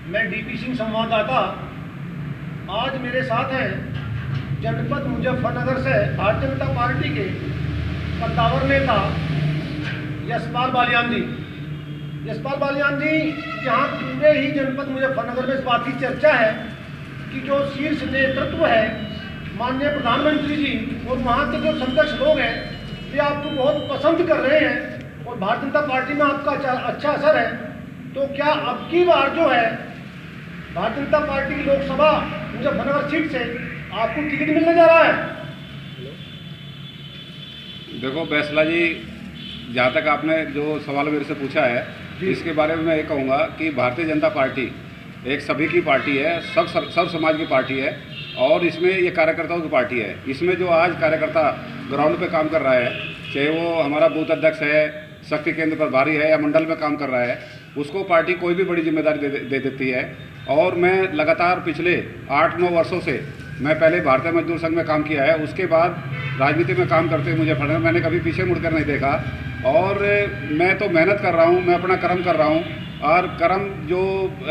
मैं डीपी सिंह संवाददाता। आज मेरे साथ हैं जनपद मुजफ्फरनगर से भारतीय जनता पार्टी के कद्दावर नेता यशपाल बालियान जी। यशपाल बालियान जी, यहाँ पूरे ही जनपद मुजफ्फरनगर में इस बात की चर्चा है कि जो शीर्ष नेतृत्व है माननीय प्रधानमंत्री जी और वहाँ के जो समकक्ष लोग हैं ये आपको बहुत पसंद कर रहे हैं और भारतीय जनता पार्टी में आपका अच्छा असर है। तो क्या अब की बार जो है भारतीय जनता पार्टी की लोकसभा मुजफ्फरनगर सीट से आपको टिकट मिलने जा रहा है? देखो बैसला जी, जहाँ तक आपने जो सवाल मेरे से पूछा है इसके बारे में मैं ये कहूँगा कि भारतीय जनता पार्टी एक सभी की पार्टी है, सब समाज की पार्टी है और इसमें ये कार्यकर्ताओं की पार्टी है। इसमें जो आज कार्यकर्ता ग्राउंड पे काम कर रहा है, चाहे वो हमारा बूथ अध्यक्ष है, शक्ति केंद्र प्रभारी है या मंडल में काम कर रहा है, उसको पार्टी कोई भी बड़ी जिम्मेदारी दे देती है। और मैं लगातार पिछले 8-9 वर्षों से, मैं पहले भारतीय मजदूर संघ में काम किया है, उसके बाद राजनीति में काम करते हुए मुझे मैंने कभी पीछे मुड़कर नहीं देखा और मैं तो मेहनत कर रहा हूँ, मैं अपना कर्म कर रहा हूँ और कर्म जो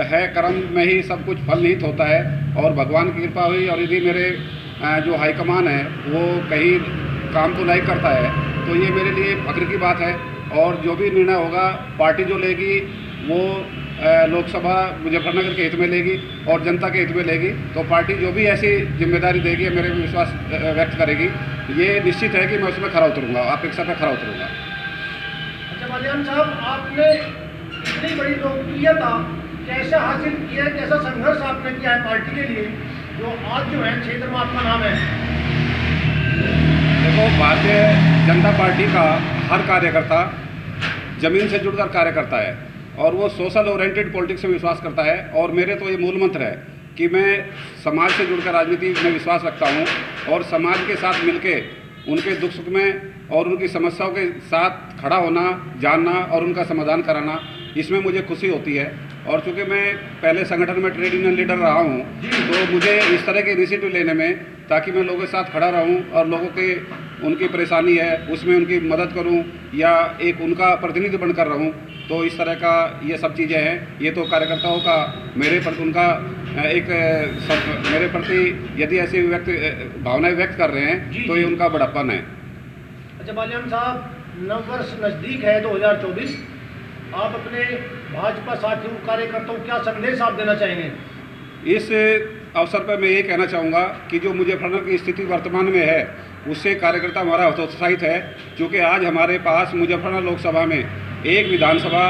है, कर्म में ही सब कुछ फल निहित होता है और भगवान की कृपा हुई। और यदि मेरे जो हाईकमान है वो कहीं काम को नहीं करता है तो ये मेरे लिए फक्र की बात है। और जो भी निर्णय होगा पार्टी जो लेगी वो लोकसभा मुजफ्फरनगर के हित में लेगी और जनता के हित में लेगी। तो पार्टी जो भी ऐसी जिम्मेदारी देगी, मेरे में विश्वास व्यक्त करेगी, ये निश्चित है कि मैं उसमें खरा उतरूँगा, अपेक्षा पर खरा उतरूँगा। अच्छा बालियान साहब, आपने इतनी बड़ी लोकप्रियता कैसे हासिल किया है, कैसा संघर्ष आपने किया है पार्टी के लिए जो आज जो है क्षेत्र में आपका नाम है? देखो, भारतीय जनता पार्टी का हर कार्यकर्ता जमीन से जुड़कर कार्य करता है और वो सोशल ओरिएंटेड पॉलिटिक्स में विश्वास करता है। और मेरे तो ये मूल मंत्र है कि मैं समाज से जुड़कर राजनीति में विश्वास रखता हूँ और समाज के साथ मिलके उनके दुख सुख में और उनकी समस्याओं के साथ खड़ा होना, जानना और उनका समाधान कराना, इसमें मुझे खुशी होती है। और चूँकि मैं पहले संगठन में ट्रेड यूनियन लीडर रहा हूँ तो मुझे इस तरह के इनिशिएटिव लेने में, ताकि मैं लोगों के साथ खड़ा रहूँ और लोगों के उनकी परेशानी है उसमें उनकी मदद करूँ या एक उनका प्रतिनिधि बनकर रहूँ, तो इस तरह का ये सब चीज़ें हैं। ये तो कार्यकर्ताओं का मेरे प्रति उनका मेरे प्रति यदि ऐसी भावनाएं व्यक्त कर रहे हैं तो ये उनका बड़प्पन है। अच्छा बालियान साहब, नववर्ष नज़दीक है 2024, आप अपने भाजपा साथियों कार्यकर्ताओं क्या संदेश आप देना चाहेंगे? इस अवसर पर मैं ये कहना चाहूँगा कि जो मुजफ्फरनगर की स्थिति वर्तमान में है उससे कार्यकर्ता हमारा हतोत्साहित है, क्योंकि आज हमारे पास मुजफ्फरनगर लोकसभा में एक विधानसभा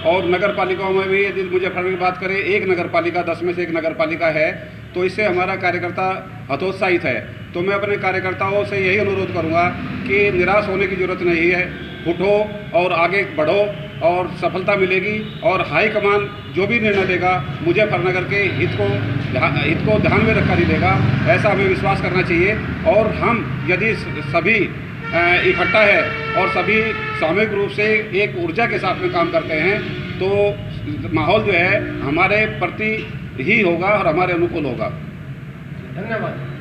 और नगर पालिकाओं में भी यदि मुजफ्फरनगर की बात करें एक नगर पालिका, 10 में से एक नगर पालिका है, तो इससे हमारा कार्यकर्ता हतोत्साहित है। तो मैं अपने कार्यकर्ताओं से यही अनुरोध करूँगा कि निराश होने की जरूरत नहीं है, उठो और आगे बढ़ो और सफलता मिलेगी। और हाईकमान जो भी निर्णय देगा मुजफ्फरनगर के हित को ध्यान में रखकर ही देगा, ऐसा हमें विश्वास करना चाहिए। और हम यदि सभी इकट्ठा है और सभी सामूहिक रूप से एक ऊर्जा के साथ में काम करते हैं तो माहौल जो है हमारे प्रति ही होगा और हमारे अनुकूल होगा। धन्यवाद।